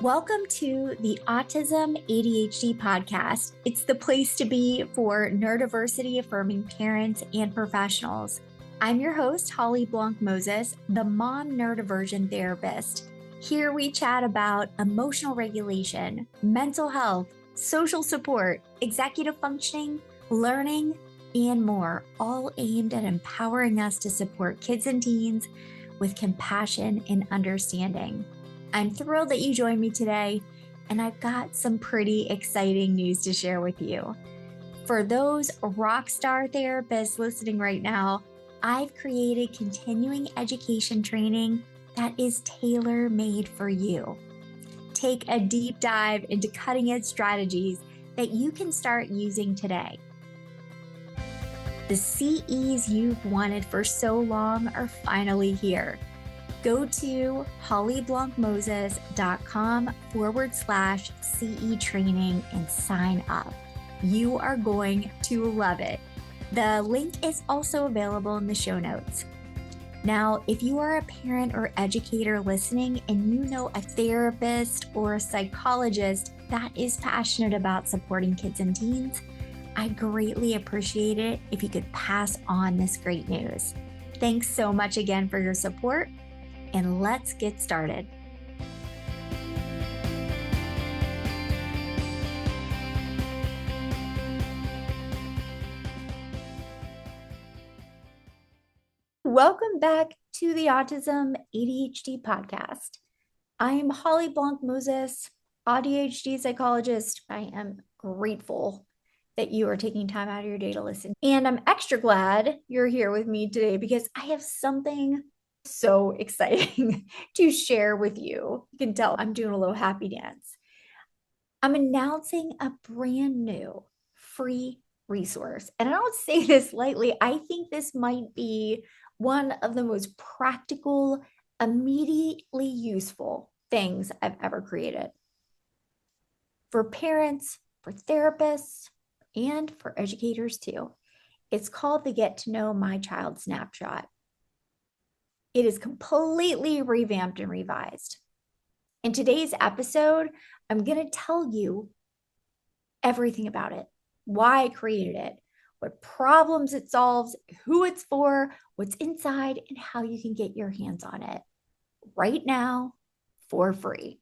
Welcome to the Autism ADHD Podcast. It's the place to be for neurodiversity affirming parents and professionals. I'm your host, Holly Blanc-Moses, the mom neurodiversion therapist. Here we chat about emotional regulation, mental health, social support, executive functioning, learning, and more, all aimed at empowering us to support kids and teens with compassion and understanding. I'm thrilled that you joined me today, and I've got some pretty exciting news to share with you. For those rock star therapists listening right now, I've created continuing education training that is tailor-made for you. Take a deep dive into cutting-edge strategies that you can start using today. The CEs you've wanted for so long are finally here. Go to hollyblancmoses.com/CE training and sign up. You are going to love it. The link is also available in the show notes. Now, if you are a parent or educator listening and you know a therapist or a psychologist that is passionate about supporting kids and teens, I'd greatly appreciate it if you could pass on this great news. Thanks so much again for your support, and let's get started. Welcome back to the Autism ADHD Podcast. I am Holly Blanc-Moses, ADHD psychologist. I am grateful that you are taking time out of your day to listen. And I'm extra glad you're here with me today because I have something so exciting to share with you. You can tell I'm doing a little happy dance. I'm announcing a brand new free resource. And I don't say this lightly. I think this might be one of the most practical, immediately useful things I've ever created. For parents, for therapists, and for educators too. It's called the Get to Know My Child Snapshot. It is completely revamped and revised. In today's episode, I'm going to tell you everything about it, why I created it, what problems it solves, who it's for, what's inside, and how you can get your hands on it right now for free.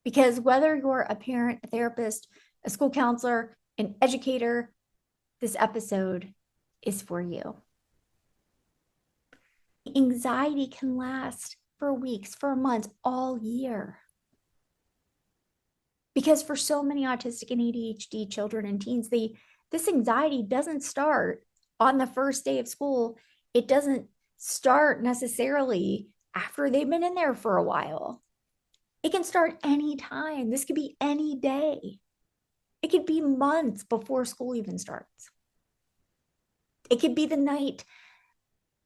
Because whether you're a parent, a therapist, a school counselor, an educator, this episode is for you. Anxiety can last for weeks, for months, all year. Because for so many autistic and ADHD children and teens, this anxiety doesn't start on the first day of school. It doesn't start necessarily after they've been in there for a while. It can start anytime. This could be any day. It could be months before school even starts. It could be the night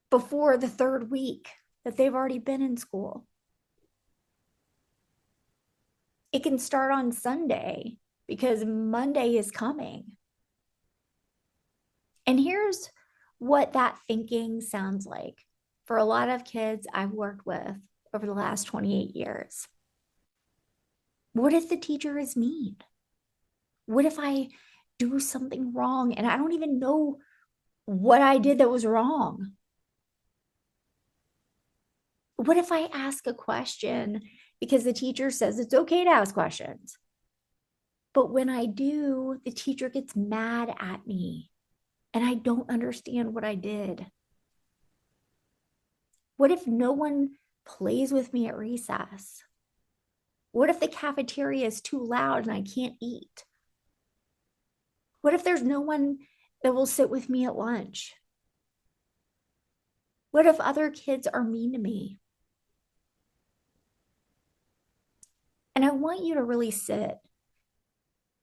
before the third week that they've already been in school. It can start on Sunday because Monday is coming. And here's what that thinking sounds like for a lot of kids I've worked with over the last 28 years. What if the teacher is mean? What if I do something wrong and I don't even know what I did that was wrong? What if I ask a question because the teacher says it's okay to ask questions? But when I do, the teacher gets mad at me and I don't understand what I did. What if no one plays with me at recess? What if the cafeteria is too loud and I can't eat? What if there's no one that will sit with me at lunch? What if other kids are mean to me? And I want you to really sit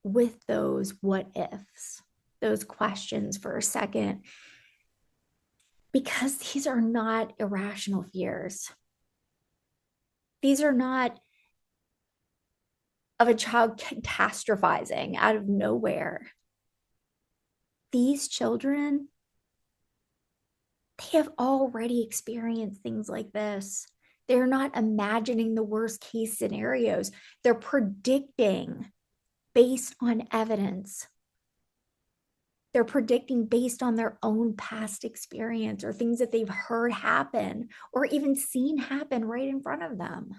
with those what ifs, those questions for a second, because these are not irrational fears. These are not of a child catastrophizing out of nowhere. These children, they have already experienced things like this They're not imagining the worst case scenarios. They're predicting based on evidence. They're predicting based on their own past experience or things that they've heard happen or even seen happen right in front of them.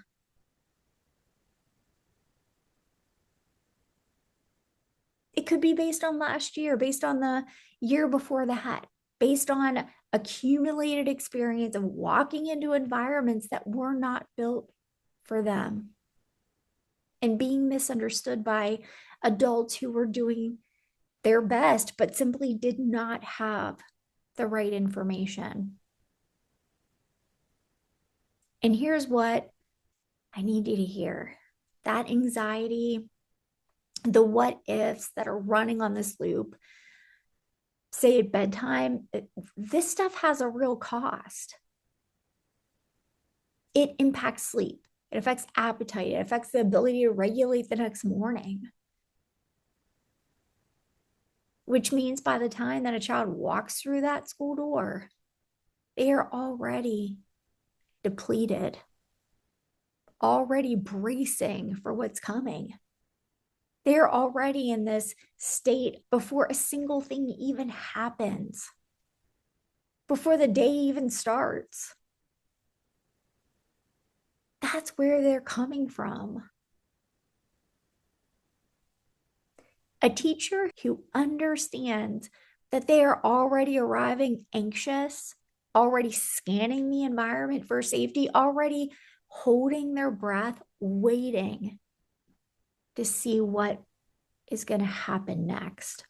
It could be based on last year, based on the year before that, based on accumulated experience of walking into environments that were not built for them and being misunderstood by adults who were doing their best, but simply did not have the right information. And here's what I need you to hear. That anxiety, the what ifs that are running on this loop, say at bedtime, this stuff has a real cost. It impacts sleep. It affects appetite. It affects the ability to regulate the next morning. Which means by the time that a child walks through that school door, they are already depleted, already bracing for what's coming. They're already in this state before a single thing even happens, before the day even starts. That's where they're coming from. A teacher who understands that they are already arriving anxious, already scanning the environment for safety, already holding their breath, waiting to see what is going to happen next.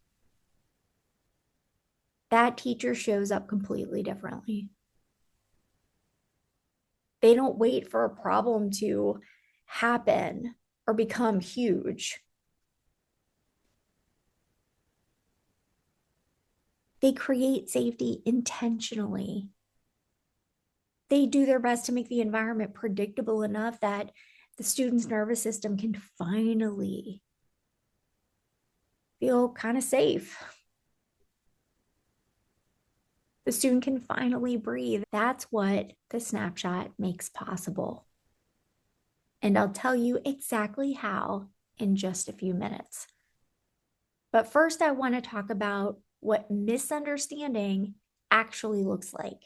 That teacher shows up completely differently. They don't wait for a problem to happen or become huge. They create safety intentionally. They do their best to make the environment predictable enough that the student's nervous system can finally feel kind of safe. The student can finally breathe. That's what the snapshot makes possible. And I'll tell you exactly how in just a few minutes. But first, I want to talk about what misunderstanding actually looks like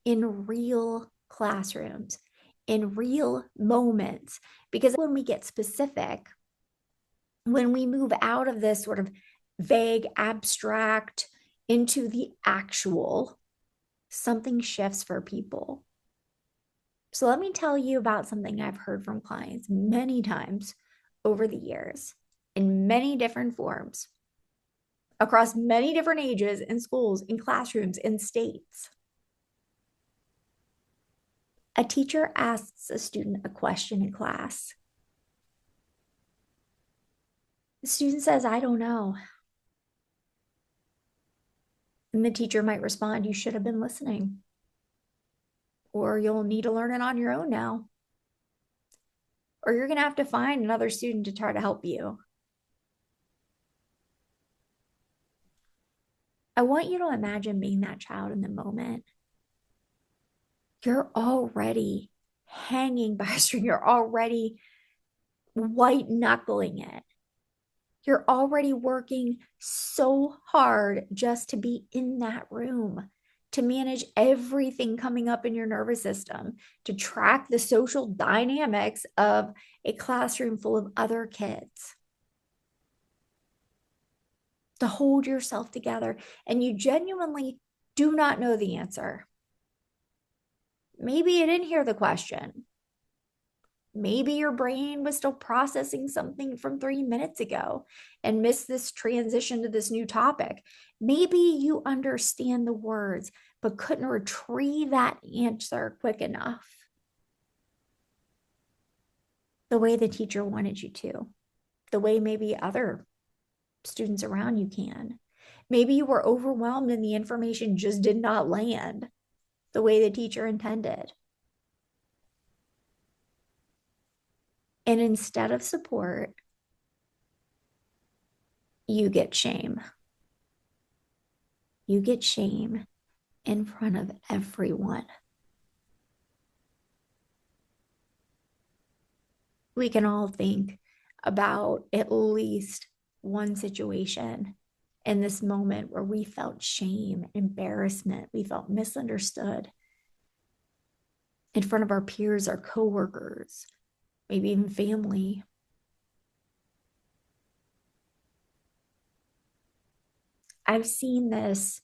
in real classrooms, in real moments. Because when we get specific, when we move out of this sort of vague, abstract into the actual, something shifts for people. So let me tell you about something I've heard from clients many times over the years in many different forms, across many different ages in schools, in classrooms, in states. A teacher asks a student a question in class. The student says, "I don't know." And the teacher might respond, "You should have been listening. Or you'll need to learn it on your own now. Or you're going to have to find another student to try to help you." I want you to imagine being that child in the moment. You're already hanging by a string. You're already white knuckling it. You're already working so hard just to be in that room, to manage everything coming up in your nervous system, to track the social dynamics of a classroom full of other kids, to hold yourself together. And you genuinely do not know the answer. Maybe you didn't hear the question. Maybe your brain was still processing something from 3 minutes ago and missed this transition to this new topic. Maybe you understand the words, but couldn't retrieve that answer quick enough the way the teacher wanted you to, the way maybe other students around you can. Maybe you were overwhelmed and the information just did not land the way the teacher intended. And instead of support, you get shame. You get shame in front of everyone. We can all think about at least one situation in this moment where we felt shame, embarrassment, we felt misunderstood in front of our peers, our coworkers, maybe even family. I've seen this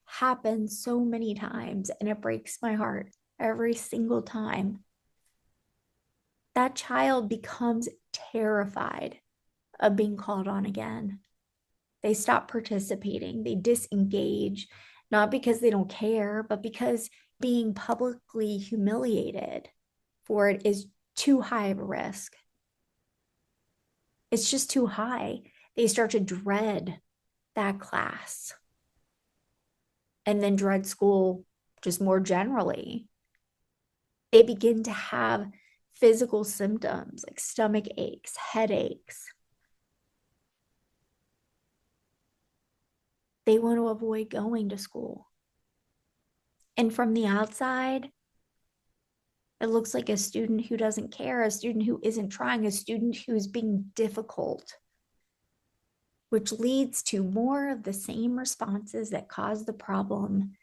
happen so many times, and it breaks my heart every single time. That child becomes terrified of being called on again. They stop participating, they disengage, not because they don't care, but because being publicly humiliated for it is too high of a risk. It's just too high. They start to dread that class and then dread school just more generally. They begin to have physical symptoms like stomach aches, headaches. They want to avoid going to school. And from the outside, it looks like a student who doesn't care, a student who isn't trying, a student who's being difficult, which leads to more of the same responses that caused the problem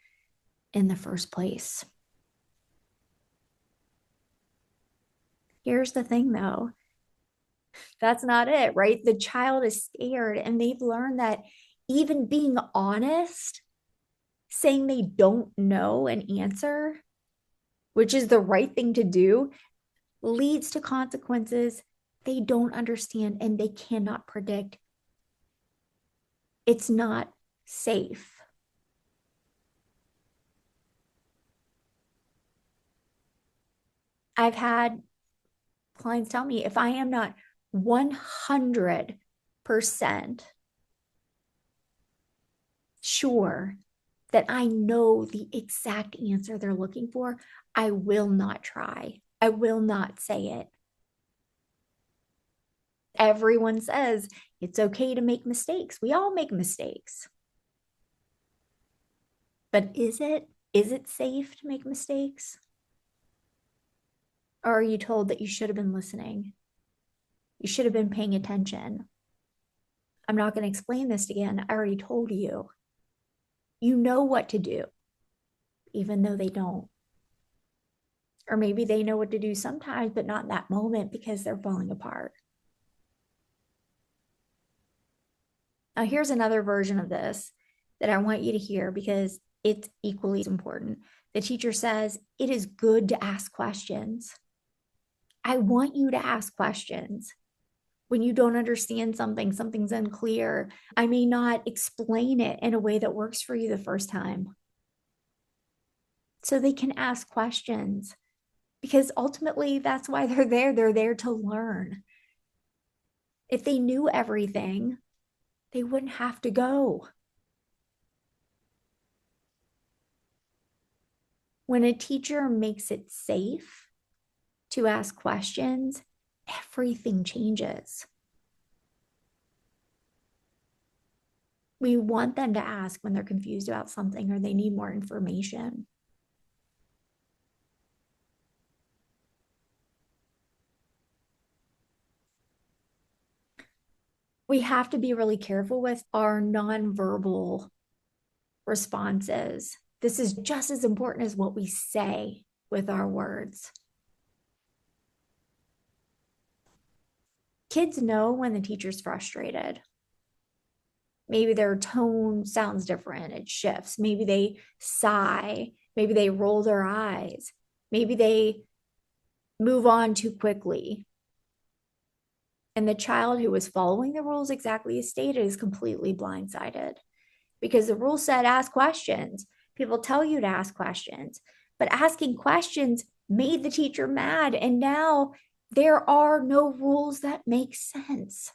in the first place. Here's the thing though, that's not it, right? The child is scared and they've learned that even being honest, saying they don't know an answer, which is the right thing to do, leads to consequences they don't understand and they cannot predict. It's not safe. I've had clients tell me if I am not 100% sure that I know the exact answer they're looking for, I will not try. I will not say it. Everyone says it's okay to make mistakes. We all make mistakes. But is it? Is it safe to make mistakes? Or are you told that you should have been listening? You should have been paying attention. I'm not going to explain this again. I already told you. You know what to do, even though they don't. Or maybe they know what to do sometimes, but not in that moment because they're falling apart. Now, here's another version of this that I want you to hear because it's equally as important. The teacher says, it is good to ask questions. I want you to ask questions. When you don't understand something, something's unclear, I may not explain it in a way that works for you the first time. So they can ask questions because ultimately that's why they're there. They're there to learn. If they knew everything, they wouldn't have to go. When a teacher makes it safe to ask questions, everything changes. We want them to ask when they're confused about something or they need more information. We have to be really careful with our nonverbal responses. This is just as important as what we say with our words. Kids know when the teacher's frustrated. Maybe their tone sounds different, it shifts. Maybe they sigh. Maybe they roll their eyes. Maybe they move on too quickly. And the child who was following the rules exactly as stated is completely blindsided because the rule said ask questions. People tell you to ask questions, but asking questions made the teacher mad. And now there are no rules that make sense.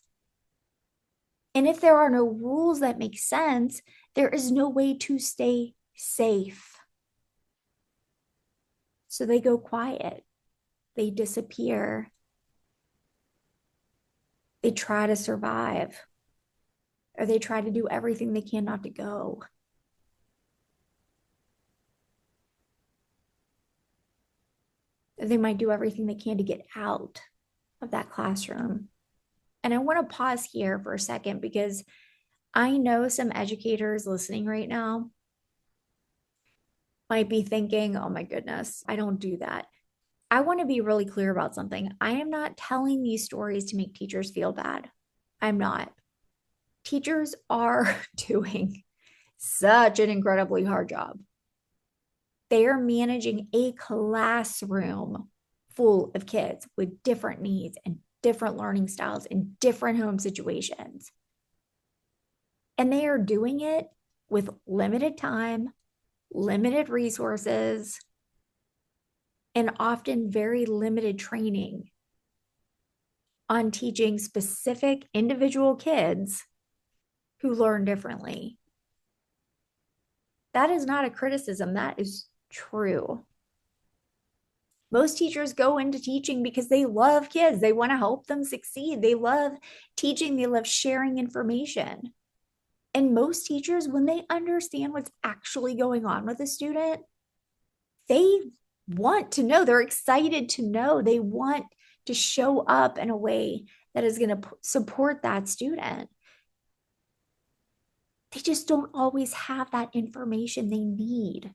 And if there are no rules that make sense, there is no way to stay safe. So they go quiet, they disappear, they try to survive, or they try to do everything they can not to go. They might do everything they can to get out of that classroom. And I want to pause here for a second because I know some educators listening right now might be thinking, oh my goodness, I don't do that. I want to be really clear about something. I am not telling these stories to make teachers feel bad. I'm not. Teachers are doing such an incredibly hard job. They are managing a classroom full of kids with different needs and different learning styles in different home situations. And they are doing it with limited time, limited resources, and often very limited training on teaching specific individual kids who learn differently. That is not a criticism, that is true. Most teachers go into teaching because they love kids. They want to help them succeed. They love teaching. They love sharing information. And most teachers, when they understand what's actually going on with a student, they want to know. They're excited to know. They want to show up in a way that is going to support that student. They just don't always have that information they need.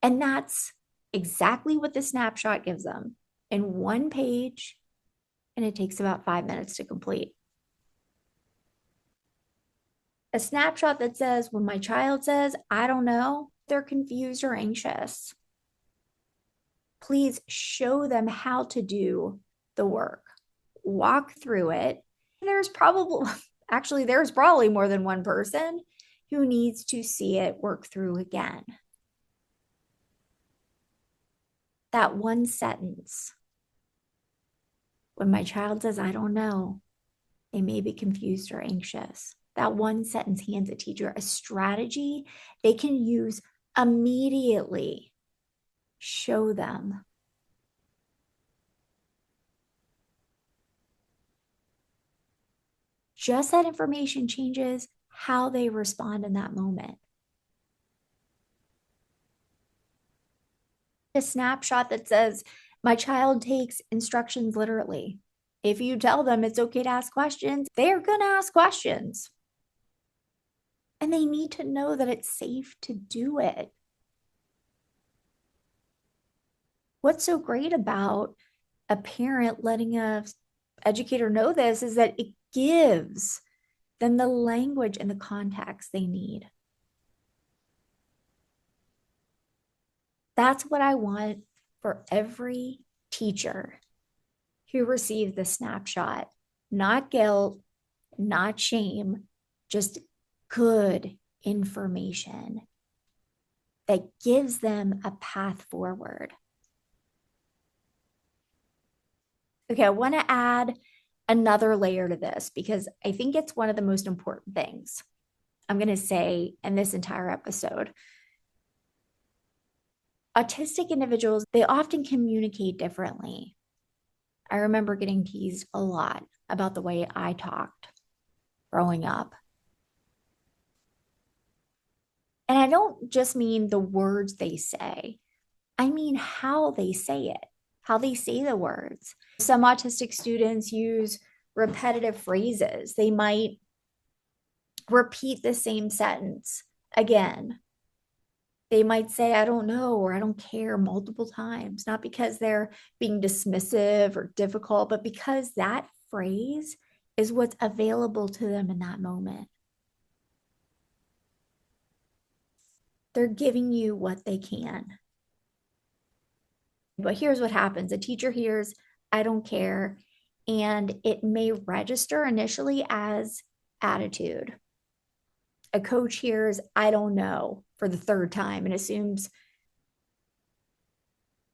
And that's exactly what the snapshot gives them in one page, and it takes about 5 minutes to complete. A snapshot that says, when my child says, I don't know, they're confused or anxious. Please show them how to do the work, walk through it. There's probably more than one person who needs to see it work through again. That one sentence, when my child says, I don't know, they may be confused or anxious. That one sentence hands a teacher a strategy they can use immediately. Show them. Just that information changes how they respond in that moment. A snapshot that says, my child takes instructions literally. If you tell them it's okay to ask questions, they're going to ask questions. And they need to know that it's safe to do it. What's so great about a parent letting a educator know this is that it gives them the language and the context they need. That's what I want for every teacher who receives the snapshot. Not guilt, not shame, just good information that gives them a path forward. Okay, I want to add another layer to this because I think it's one of the most important things I'm going to say in this entire episode. Autistic individuals, they often communicate differently. I remember getting teased a lot about the way I talked growing up. And I don't just mean the words they say, I mean how they say it, how they say the words. Some autistic students use repetitive phrases. They might repeat the same sentence again. They might say, I don't know, or I don't care multiple times, not because they're being dismissive or difficult, but because that phrase is what's available to them in that moment. They're giving you what they can. But here's what happens. A teacher hears, I don't care, and it may register initially as attitude. A coach hears, I don't know, for the third time and assumes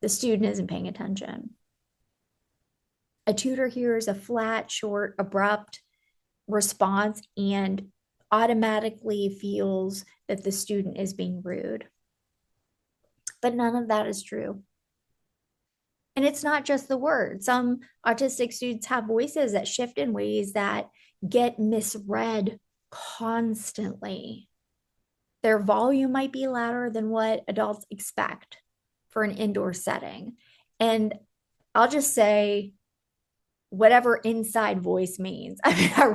the student isn't paying attention. A tutor hears a flat, short, abrupt response and automatically feels that the student is being rude. But none of that is true. And it's not just the word. Some autistic students have voices that shift in ways that get misread constantly. Their volume might be louder than what adults expect for an indoor setting. And I'll just say whatever inside voice means. I mean, I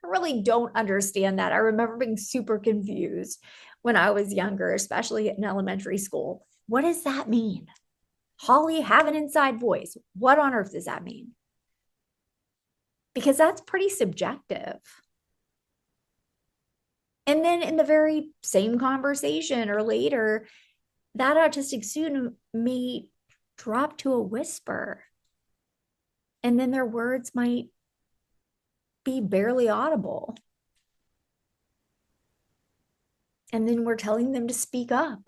really don't understand that. I remember being super confused when I was younger, especially in elementary school. What does that mean? Holly, have an inside voice. What on earth does that mean? Because that's pretty subjective. And then in the very same conversation or later, that autistic student may drop to a whisper. And then their words might be barely audible. And then we're telling them to speak up.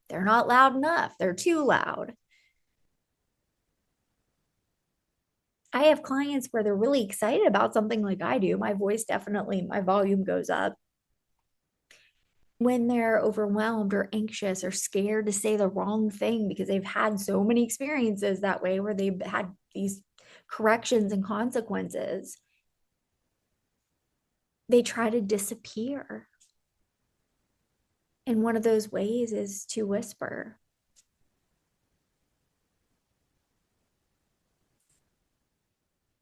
They're not loud enough. They're too loud. I have clients where they're really excited about something like I do. My voice definitely, my volume goes up. When they're overwhelmed or anxious or scared to say the wrong thing because they've had so many experiences that way where they've had these corrections and consequences, they try to disappear. And one of those ways is to whisper.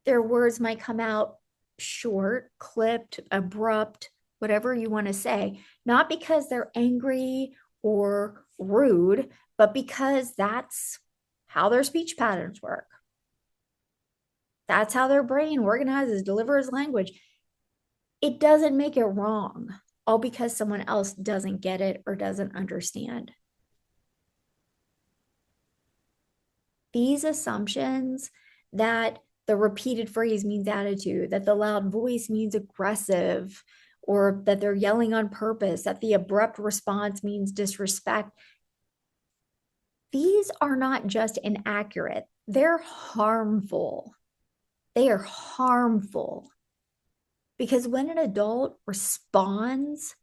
Their words might come out short, clipped, abrupt, whatever you want to say, not because they're angry or rude, but because that's how their speech patterns work. That's how their brain organizes, delivers language. It doesn't make it wrong, all because someone else doesn't get it or doesn't understand. These assumptions that the repeated phrase means attitude, that the loud voice means aggressive, or that they're yelling on purpose, that the abrupt response means disrespect. These are not just inaccurate, they're harmful. They are harmful because when an adult responds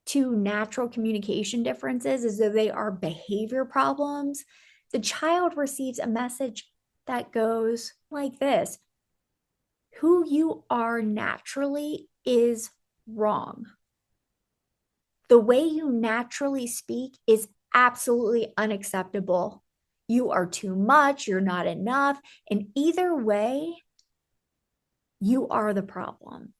to natural communication differences as though they are behavior problems, the child receives a message that goes like this: who you are naturally is wrong. The way you naturally speak is absolutely unacceptable. You are too much, you're not enough. And either way, you are the problem.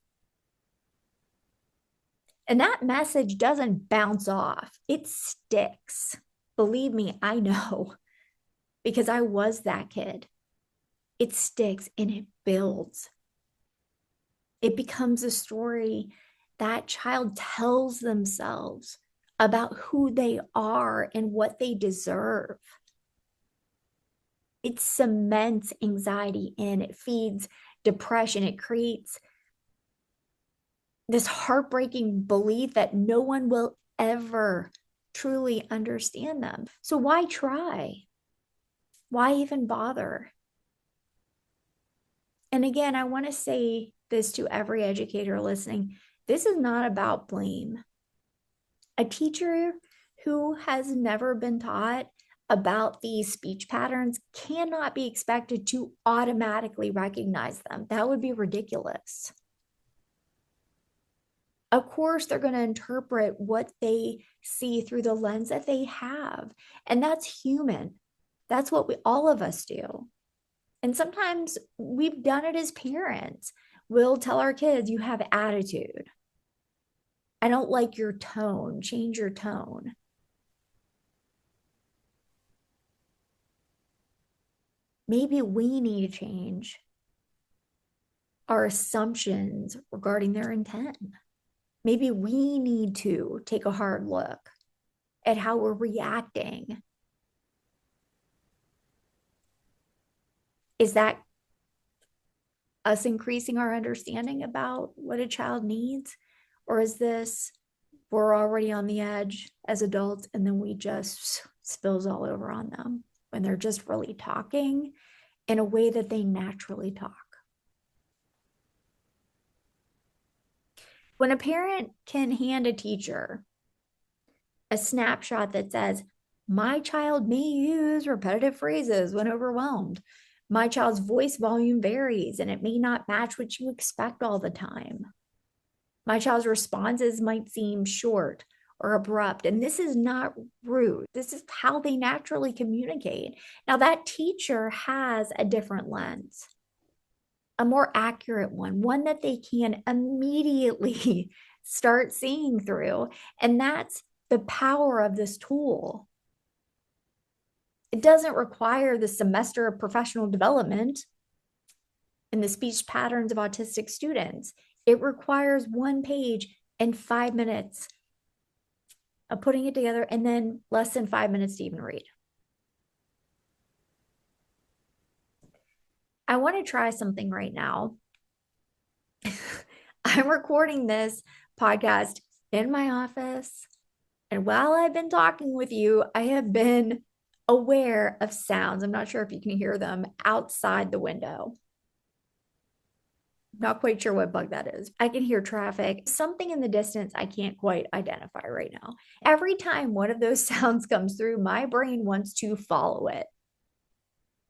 And that message doesn't bounce off, it sticks. Believe me, I know because I was that kid. It sticks and it builds. It becomes a story that child tells themselves about who they are and what they deserve. It cements anxiety in, it feeds depression, it creates this heartbreaking belief that no one will ever truly understand them. So why try? Why even bother? And again, I want to say this to every educator listening. This is not about blame. A teacher who has never been taught about these speech patterns cannot be expected to automatically recognize them. That would be ridiculous. Of course, they're going to interpret what they see through the lens that they have. And that's human. That's what all of us do. And sometimes we've done it as parents. We'll tell our kids, you have attitude. I don't like your tone. Change your tone. Maybe we need to change our assumptions regarding their intent. Maybe we need to take a hard look at how we're reacting. Is that us increasing our understanding about what a child needs? Or is this we're already on the edge as adults and then we just spills all over on them when they're just really talking in a way that they naturally talk? When a parent can hand a teacher a snapshot that says, my child may use repetitive phrases when overwhelmed. My child's voice volume varies and it may not match what you expect all the time. My child's responses might seem short or abrupt. And this is not rude. This is how they naturally communicate. Now, that teacher has a different lens, a more accurate one that they can immediately start seeing through. And that's the power of this tool. It doesn't require the semester of professional development in the speech patterns of autistic students. It requires 1 page and 5 minutes of putting it together, and then less than 5 minutes to even read. I want to try something right now. I'm recording this podcast in my office. And while I've been talking with you, I have been aware of sounds. I'm not sure if you can hear them outside the window. Not quite sure what bug that is. I can hear traffic, something in the distance I can't quite identify right now. Every time one of those sounds comes through, my brain wants to follow it.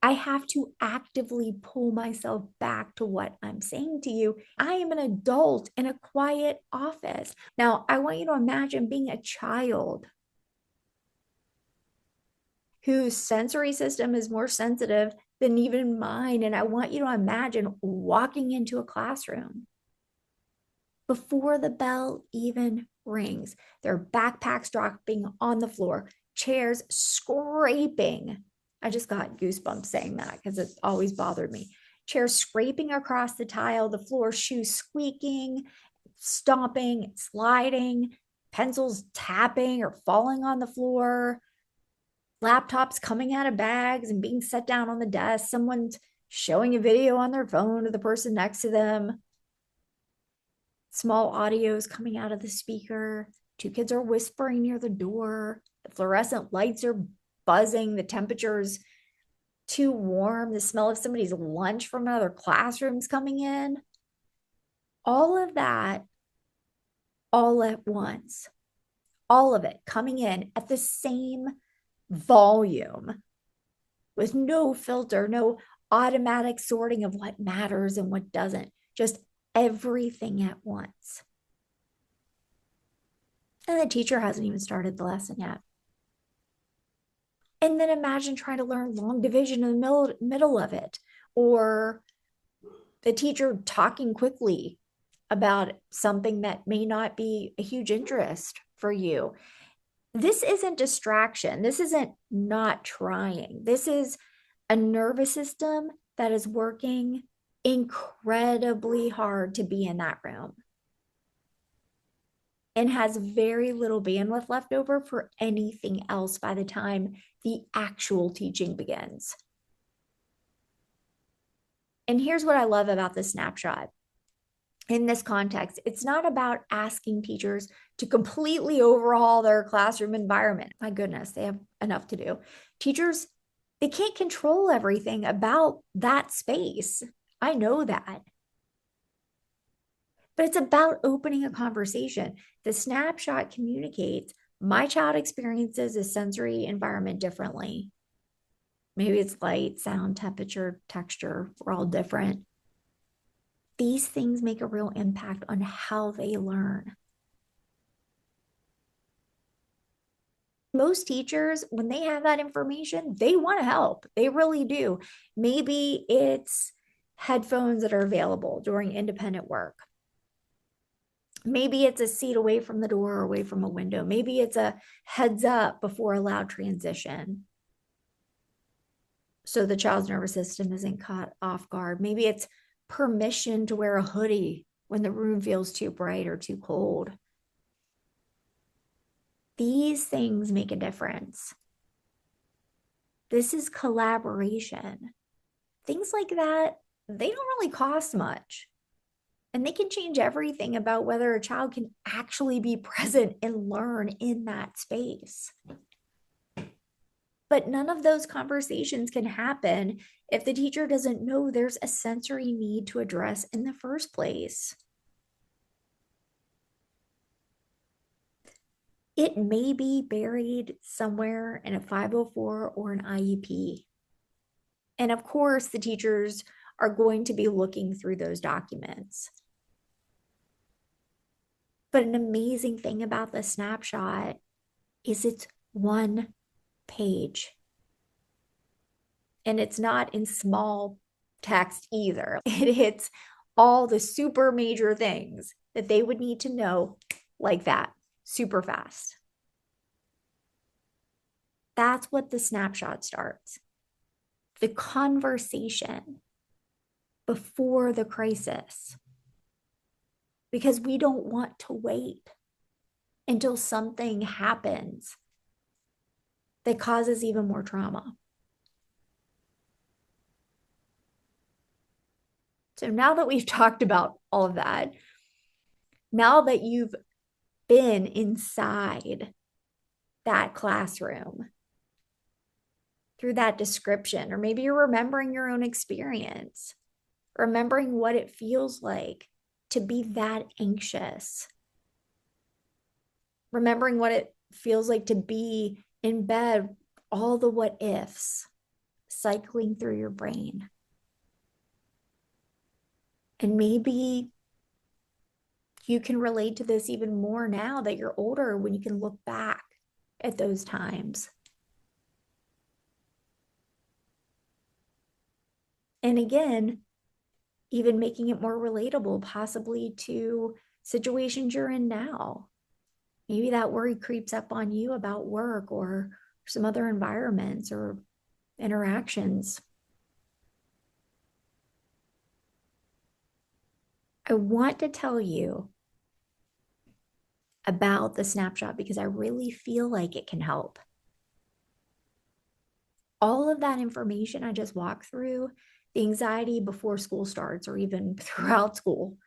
I have to actively pull myself back to what I'm saying to you. I am an adult in a quiet office. Now, I want you to imagine being a child whose sensory system is more sensitive than even mine. And I want you to imagine walking into a classroom before the bell even rings. There are backpacks dropping on the floor, chairs scraping. I just got goosebumps saying that because it always bothered me. Chairs scraping across the tile, the floor, shoes squeaking, stomping, sliding, pencils tapping or falling on the floor, laptops coming out of bags and being set down on the desk, someone's showing a video on their phone to the person next to them, small audios coming out of the speaker, 2 kids are whispering near the door, the fluorescent lights are buzzing, the temperature's too warm, the smell of somebody's lunch from another classroom's coming in. All of that, all at once, all of it coming in at the same volume with no filter, no automatic sorting of what matters and what doesn't, just everything at once. And the teacher hasn't even started the lesson yet. And then imagine trying to learn long division in the middle of it, or the teacher talking quickly about something that may not be a huge interest for you. This isn't distraction. This isn't not trying. This is a nervous system that is working incredibly hard to be in that room and has very little bandwidth left over for anything else by the time the actual teaching begins. And here's what I love about the snapshot. In this context, it's not about asking teachers to completely overhaul their classroom environment. My goodness, they have enough to do. Teachers, they can't control everything about that space. I know that. But it's about opening a conversation. The snapshot communicates my child experiences a sensory environment differently. Maybe it's light, sound, temperature, texture. We're all different. These things make a real impact on how they learn. Most teachers, when they have that information, they want to help. They really do. Maybe it's headphones that are available during independent work. Maybe it's a seat away from the door or away from a window. Maybe it's a heads up before a loud transition, so the child's nervous system isn't caught off guard. Maybe it's permission to wear a hoodie when the room feels too bright or too cold. These things make a difference. This is collaboration. Things like that, they don't really cost much. And they can change everything about whether a child can actually be present and learn in that space. But none of those conversations can happen if the teacher doesn't know there's a sensory need to address in the first place. It may be buried somewhere in a 504 or an IEP. And of course, the teachers are going to be looking through those documents. But an amazing thing about the snapshot is it's one page. And it's not in small text either. It hits all the super major things that they would need to know like that, super fast. That's what the snapshot starts. The conversation before the crisis. Because we don't want to wait until something happens that causes even more trauma. So now that we've talked about all of that, now that you've been inside that classroom through that description, or maybe you're remembering your own experience, remembering what it feels like to be that anxious, remembering what it feels like to be in bed, all the what ifs cycling through your brain. And maybe you can relate to this even more now that you're older, when you can look back at those times. And again, even making it more relatable, possibly to situations you're in now. Maybe that worry creeps up on you about work or some other environments or interactions. I want to tell you about the snapshot because I really feel like it can help. All of that information I just walked through, the anxiety before school starts or even throughout school,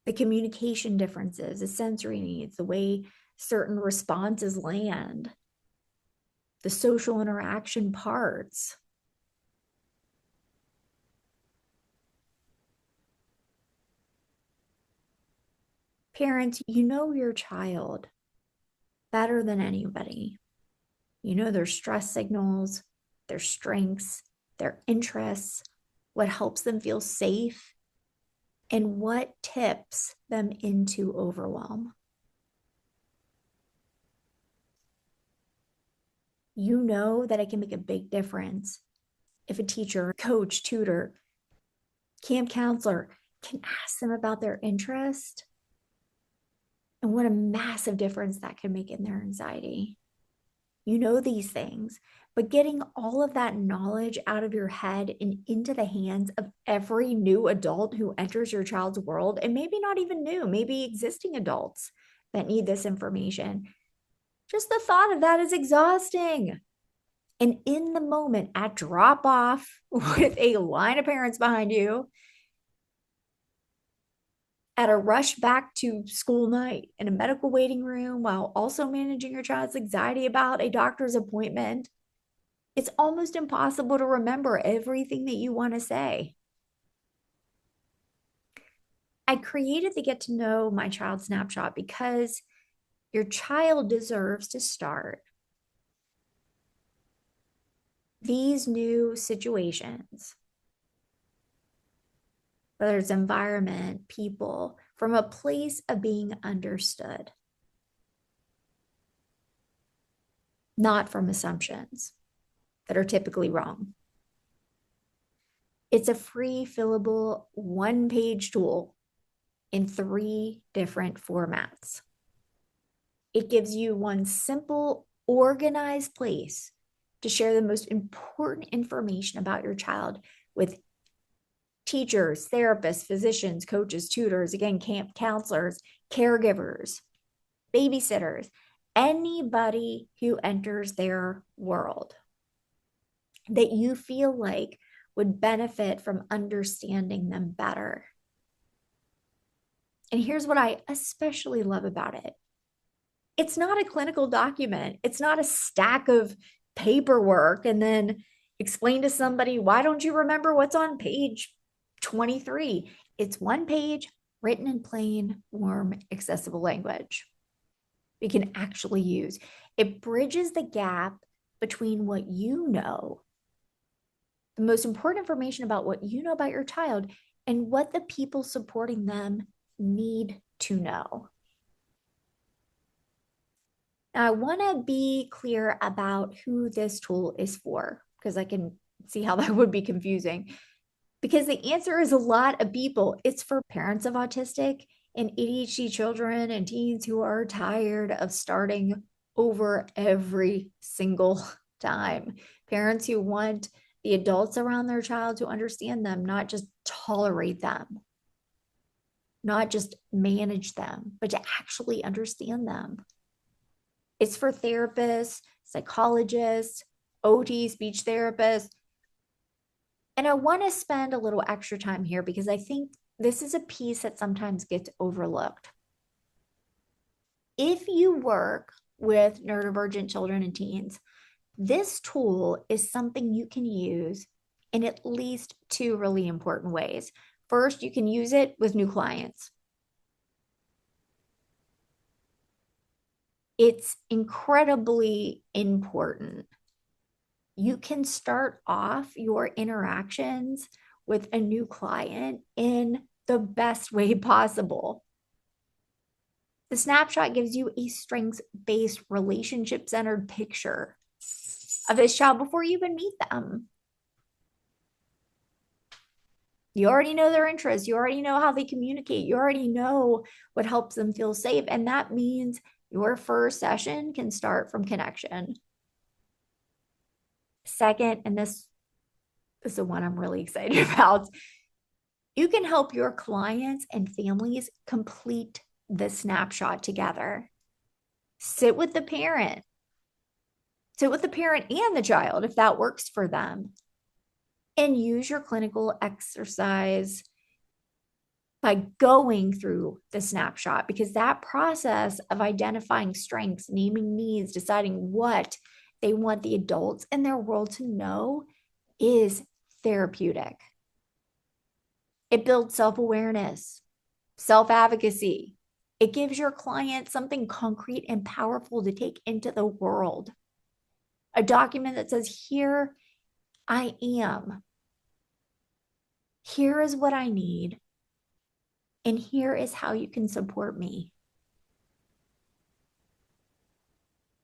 the communication differences, the sensory needs, the way certain responses land, the social interaction parts. Parents, you know your child better than anybody. You know their stress signals, their strengths, their interests, what helps them feel safe, and what tips them into overwhelm. You know that it can make a big difference if a teacher, coach, tutor, camp counselor can ask them about their interest, and what a massive difference that can make in their anxiety. You know these things, but getting all of that knowledge out of your head and into the hands of every new adult who enters your child's world, and maybe not even new, maybe existing adults that need this information, just the thought of that is exhausting. And in the moment at drop off with a line of parents behind you, at a rush back to school night in a medical waiting room while also managing your child's anxiety about a doctor's appointment, it's almost impossible to remember everything that you want to say. I created the Get to Know My Child Snapshot because your child deserves to start these new situations, whether it's environment, people, from a place of being understood, not from assumptions that are typically wrong. It's a free, fillable, one-page tool in 3 different formats. It gives you one simple, organized place to share the most important information about your child with teachers, therapists, physicians, coaches, tutors, again, camp counselors, caregivers, babysitters, anybody who enters their world that you feel like would benefit from understanding them better. And here's what I especially love about it. It's not a clinical document. It's not a stack of paperwork and then explain to somebody, why don't you remember what's on page 23? It's one page written in plain, warm, accessible language we can actually use. It bridges the gap between what you know, the most important information about what you know about your child, and what the people supporting them need to know. Now, I want to be clear about who this tool is for, because I can see how that would be confusing. Because the answer is a lot of people. It's for parents of autistic and ADHD children and teens who are tired of starting over every single time. Parents who want the adults around their child to understand them, not just tolerate them, not just manage them, but to actually understand them. It's for therapists, psychologists, OT, speech therapists. And I want to spend a little extra time here because I think this is a piece that sometimes gets overlooked. If you work with neurodivergent children and teens, this tool is something you can use in at least two really important ways. First, you can use it with new clients. It's incredibly important. You can start off your interactions with a new client in the best way possible. The snapshot gives you a strengths-based, relationship-centered picture of this child before you even meet them. You already know their interests. You already know how they communicate. You already know what helps them feel safe. And that means your first session can start from connection. Second, and this is the one I'm really excited about, you can help your clients and families complete the snapshot together. Sit with the parent. Sit with the parent and the child if that works for them. And use your clinical exercise by going through the snapshot, because that process of identifying strengths, naming needs, deciding what they want the adults in their world to know is therapeutic. It builds self-awareness, self-advocacy. It gives your client something concrete and powerful to take into the world. A document that says, here I am. Here is what I need. And here is how you can support me.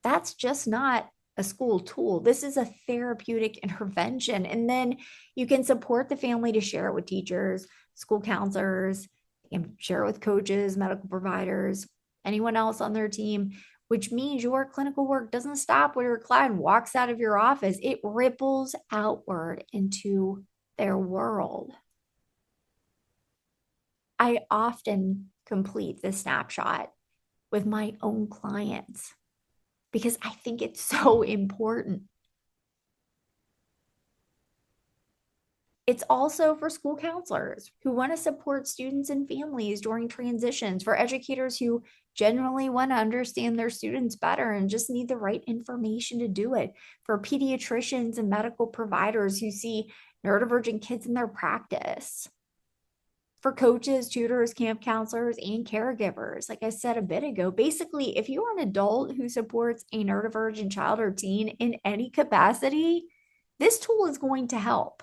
That's just not a school tool. This is a therapeutic intervention. And then you can support the family to share it with teachers, school counselors, and share it with coaches, medical providers, anyone else on their team, which means your clinical work doesn't stop when your client walks out of your office. It ripples outward into their world. I often complete the snapshot with my own clients because I think it's so important. It's also for school counselors who want to support students and families during transitions, for educators who generally want to understand their students better and just need the right information to do it, for pediatricians and medical providers who see neurodivergent kids in their practice, for coaches, tutors, camp counselors, and caregivers. Like I said a bit ago, basically, if you are an adult who supports a neurodivergent child or teen in any capacity, this tool is going to help.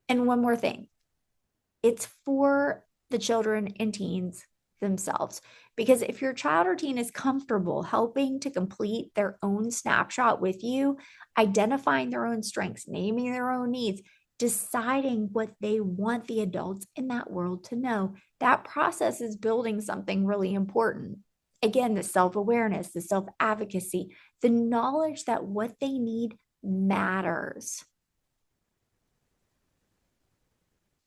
And one more thing, it's for the children and teens themselves. Because if your child or teen is comfortable helping to complete their own snapshot with you, identifying their own strengths, naming their own needs, deciding what they want the adults in that world to know, that process is building something really important. Again, the self-awareness, the self-advocacy, the knowledge that what they need matters.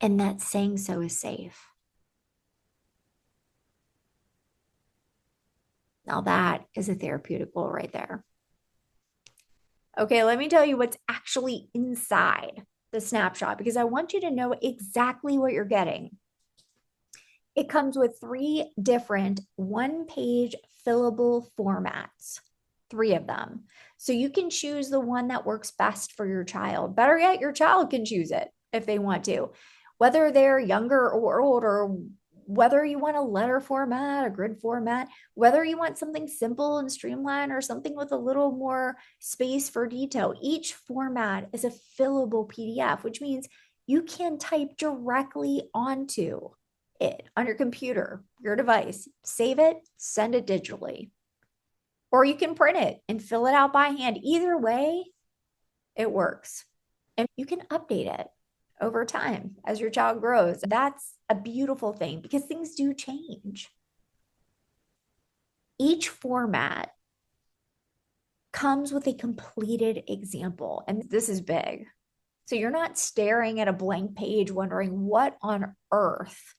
And that saying so is safe. Now that is a therapeutic goal right there. Okay, let me tell you what's actually inside the snapshot, because I want you to know exactly what you're getting. It comes with 3 different one-page fillable formats, 3 of them. So you can choose the one that works best for your child. Better yet, your child can choose it if they want to, whether they're younger or older, whether you want a letter format, a grid format, whether you want something simple and streamlined or something with a little more space for detail. Each format is a fillable PDF, which means you can type directly onto it on your computer, your device, save it, send it digitally. or you can print it and fill it out by hand. Either way, it works. And you can update it over time as your child grows. That's a beautiful thing because things do change. Each format comes with a completed example, and this is big. So you're not staring at a blank page wondering what on earth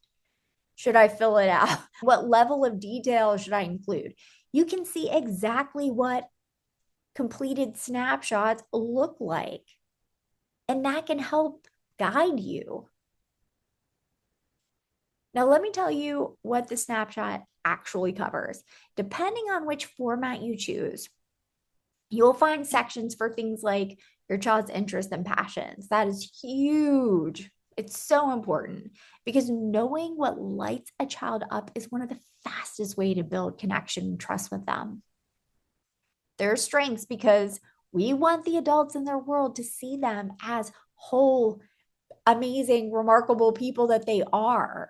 should I fill it out? What level of detail should I include? You can see exactly what completed snapshots look like, and that can help guide you. Now, let me tell you what the snapshot actually covers. Depending on which format you choose, you'll find sections for things like your child's interests and passions. That is huge. It's so important because knowing what lights a child up is one of the fastest way to build connection and trust with them. Their strengths, because we want the adults in their world to see them as whole, amazing, remarkable people that they are,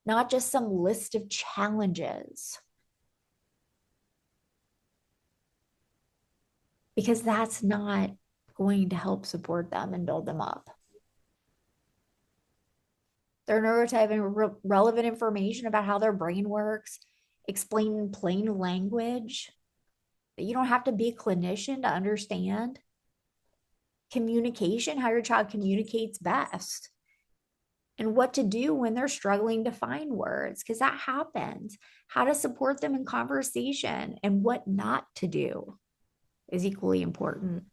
not just some list of challenges. Because that's not going to help support them and build them up. Their neurotype and relevant information about how their brain works, explained in plain language that you don't have to be a clinician to understand. Communication, how your child communicates best, and what to do when they're struggling to find words, because that happens. How to support them in conversation and what not to do is equally important.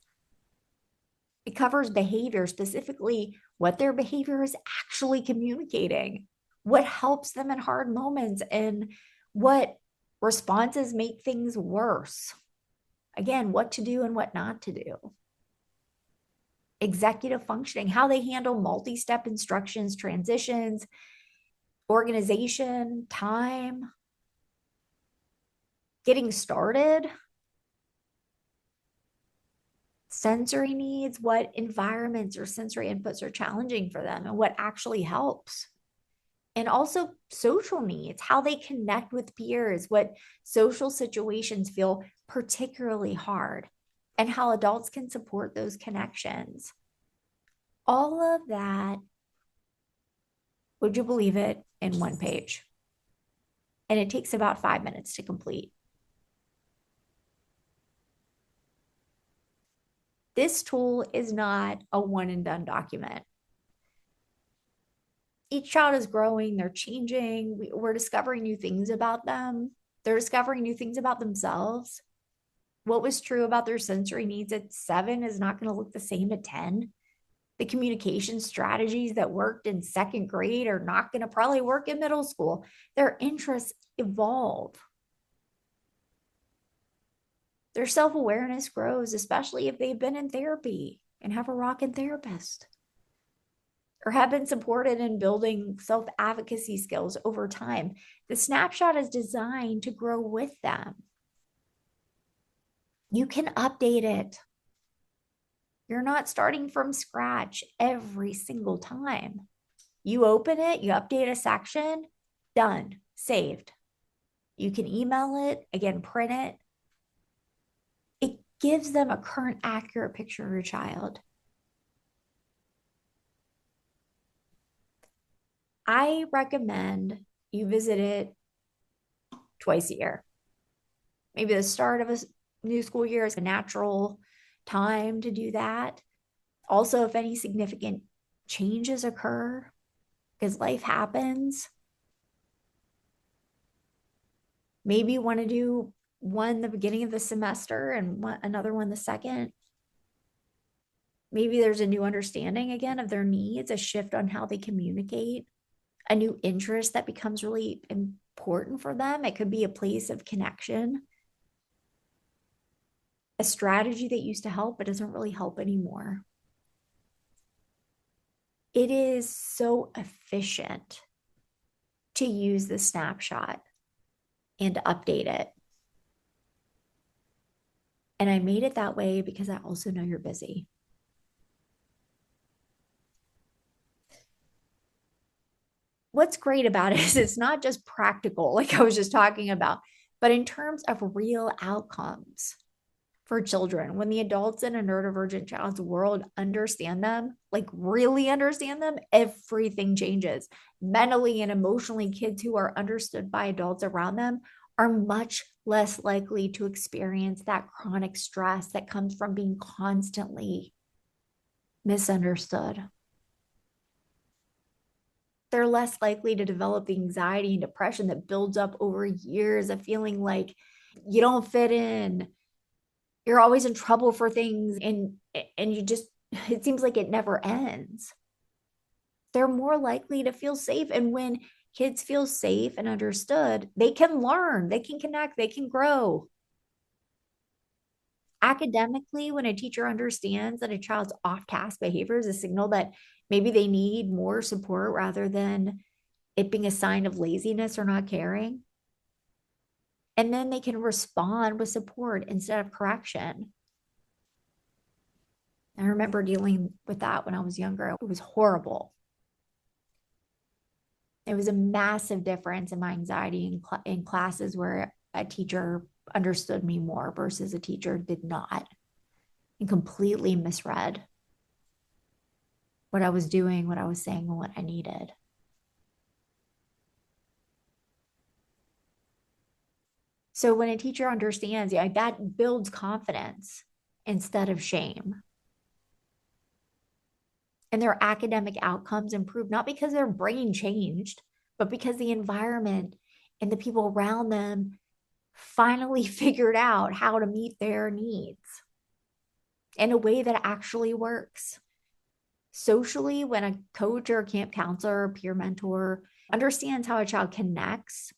It covers behavior, specifically what their behavior is actually communicating, what helps them in hard moments, and what responses make things worse. Again, what to do and what not to do. Executive functioning, how they handle multi-step instructions, transitions, organization, time, getting started, sensory needs, what environments or sensory inputs are challenging for them and what actually helps. And also social needs, how they connect with peers, what social situations feel particularly hard, and how adults can support those connections. All of that, would you believe it, in one page. And it takes about 5 minutes to complete. This tool is not a one and done document. Each child is growing, they're changing, we're discovering new things about them. They're discovering new things about themselves. What was true about their sensory needs at 7 is not going to look the same at 10. The communication strategies that worked in second grade are not going to probably work in middle school. Their interests evolve. Their self-awareness grows, especially if they've been in therapy and have a rockin' therapist, or have been supported in building self-advocacy skills over time. The snapshot is designed to grow with them. You can update it. You're not starting from scratch every single time. You open it, you update a section, done, saved. You can email it, again, print it. It gives them a current, accurate picture of your child. I recommend you visit it twice a year. Maybe the start of a new school year is a natural time to do that. Also, if any significant changes occur, because life happens, maybe you want to do one the beginning of the semester and another one the second. Maybe there's a new understanding again of their needs, a shift on how they communicate, a new interest that becomes really important for them. It could be a place of connection, a strategy that used to help but doesn't really help anymore. It is so efficient to use the snapshot and to update it. And I made it that way because I also know you're busy. What's great about it is it's not just practical, like I was just talking about. But in terms of real outcomes for children, when the adults in a neurodivergent child's world understand them, like really understand them, everything changes. Mentally and emotionally, kids who are understood by adults around them are much less likely to experience that chronic stress that comes from being constantly misunderstood. They're less likely to develop the anxiety and depression that builds up over years of feeling like you don't fit in, you're always in trouble for things, and you just, it seems like it never ends. They're more likely to feel safe, and when kids feel safe and understood, they can learn, they can connect, they can grow. Academically, when a teacher understands that a child's off-task behavior is a signal that maybe they need more support rather than it being a sign of laziness or not caring, and then they can respond with support instead of correction. I remember dealing with that when I was younger. It was horrible. It was a massive difference in my anxiety in classes where a teacher understood me more versus a teacher did not and completely misread what I was doing, what I was saying, and what I needed. So when a teacher understands, yeah, that builds confidence instead of shame. And their academic outcomes improve, not because their brain changed, but because the environment and the people around them finally figured out how to meet their needs in a way that actually works. Socially, when a coach or a camp counselor or peer mentor understands how a child connects,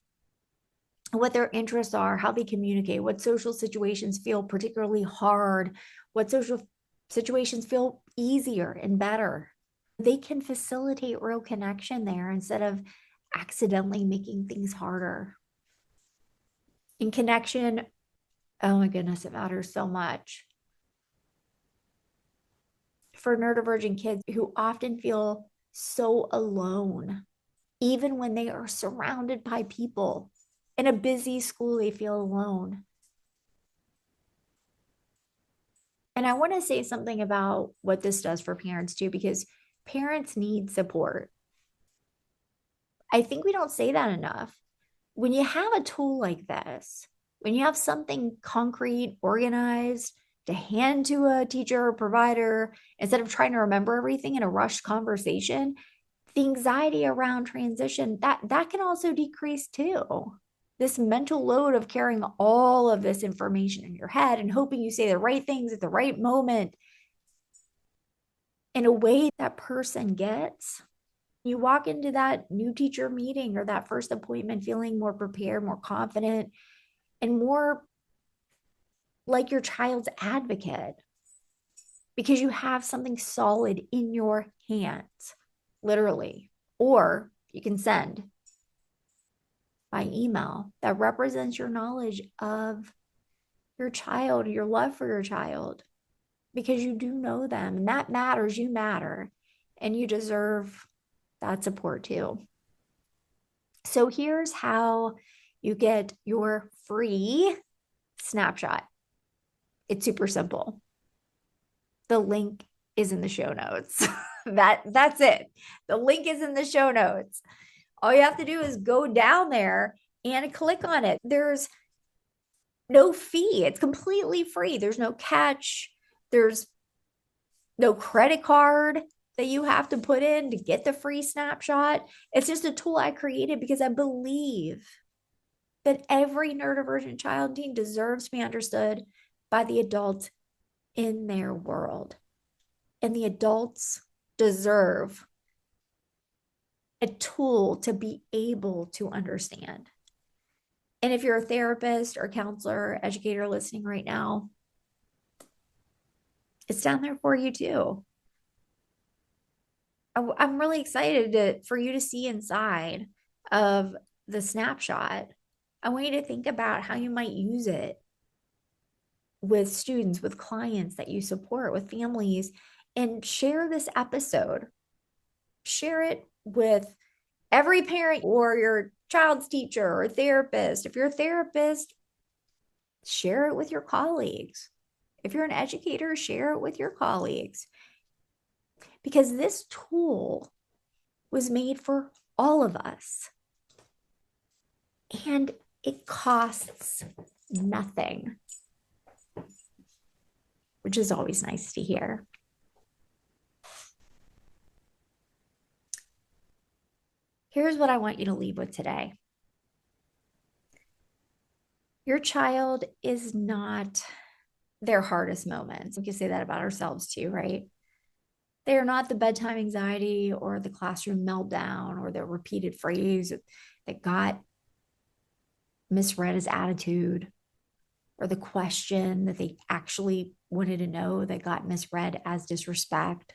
what their interests are, how they communicate, what social situations feel particularly hard, what social situations feel easier and better, they can facilitate real connection there instead of accidentally making things harder. In connection, oh my goodness, it matters so much. For neurodivergent kids who often feel so alone, even when they are surrounded by people. In a busy school, they feel alone. And I want to say something about what this does for parents too, because parents need support. I think we don't say that enough. When you have a tool like this, when you have something concrete, organized to hand to a teacher or provider, instead of trying to remember everything in a rushed conversation, the anxiety around transition, that can also decrease too. This mental load of carrying all of this information in your head and hoping you say the right things at the right moment in a way that person gets. You walk into that new teacher meeting or that first appointment feeling more prepared, more confident, and more like your child's advocate because you have something solid in your hands, literally. Or you can send by email that represents your knowledge of your child, your love for your child, because you do know them and that matters. You matter and you deserve that support too. So here's how you get your free snapshot. It's super simple. The link is in the show notes. That's it. The link is in the show notes. All you have to do is go down there and click on it. There's no fee. It's completely free. There's no catch. There's no credit card that you have to put in to get the free snapshot. It's just a tool I created because I believe that every neurodivergent child and teen deserves to be understood by the adults in their world. And the adults deserve a tool to be able to understand. And if you're a therapist or counselor, or educator listening right now, it's down there for you too. I'm really excited for you to see inside of the snapshot. I want you to think about how you might use it with students, with clients that you support, with families, and share this episode. Share it with Every parent or your child's teacher or therapist, if you're a therapist, share it with your colleagues. If you're an educator, share it with your colleagues. Because this tool was made for all of us. And it costs nothing, which is always nice to hear. Here's what I want you to leave with today. Your child is not their hardest moments. We can say that about ourselves too, right? They are not the bedtime anxiety or the classroom meltdown or the repeated phrase that got misread as attitude, or the question that they actually wanted to know that got misread as disrespect.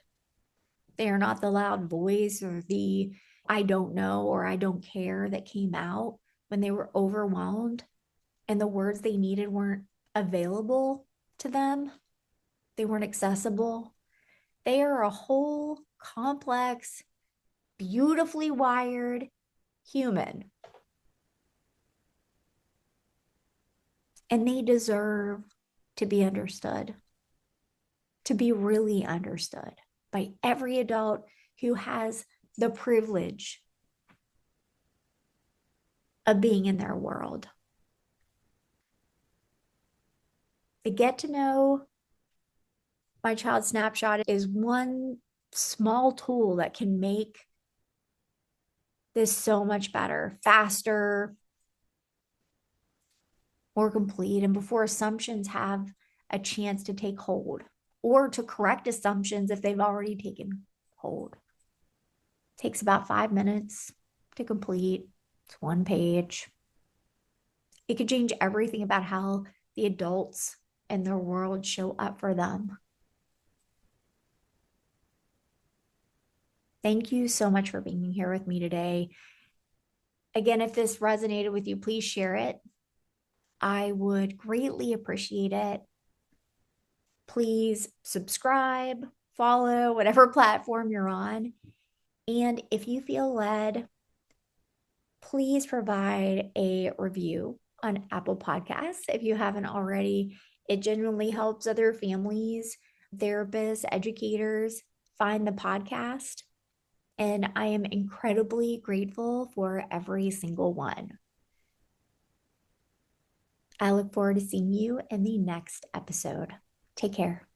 They are not the loud voice or the I don't know or I don't care that came out when they were overwhelmed and the words they needed weren't available to them. They weren't accessible. They are a whole, complex, beautifully wired human. And they deserve to be understood, to be really understood by every adult who has the privilege of being in their world. The Get to Know My Child Snapshot is one small tool that can make this so much better, faster, more complete, and before assumptions have a chance to take hold, or to correct assumptions if they've already taken hold. It takes about 5 minutes to complete. It's one page. It could change everything about how the adults in their world show up for them. Thank you so much for being here with me today. Again, if this resonated with you, please share it. I would greatly appreciate it. Please subscribe, follow, whatever platform you're on. And if you feel led, please provide a review on Apple Podcasts if you haven't already. It genuinely helps other families, therapists, educators find the podcast. And I am incredibly grateful for every single one. I look forward to seeing you in the next episode. Take care.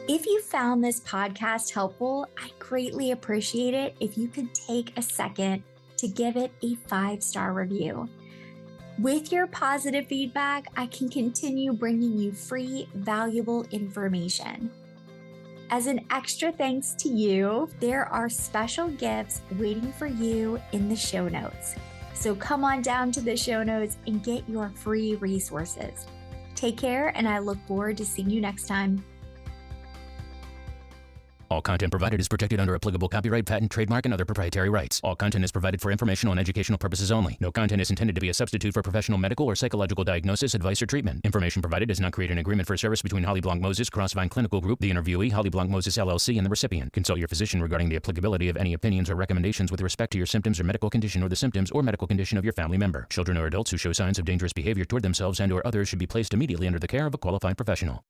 If you found this podcast helpful, I greatly appreciate it if you could take a second to give it a 5-star review. With your positive feedback, I can continue bringing you free, valuable information. As an extra thanks to you, there are special gifts waiting for you in the show notes. So come on down to the show notes and get your free resources. Take care, and I look forward to seeing you next time. All content provided is protected under applicable copyright, patent, trademark, and other proprietary rights. All content is provided for informational and educational purposes only. No content is intended to be a substitute for professional medical or psychological diagnosis, advice, or treatment. Information provided does not create an agreement for service between Holly Blanc Moses Crossvine Clinical Group, the interviewee, Holly Blanc Moses LLC, and the recipient. Consult your physician regarding the applicability of any opinions or recommendations with respect to your symptoms or medical condition or the symptoms or medical condition of your family member. Children or adults who show signs of dangerous behavior toward themselves and or others should be placed immediately under the care of a qualified professional.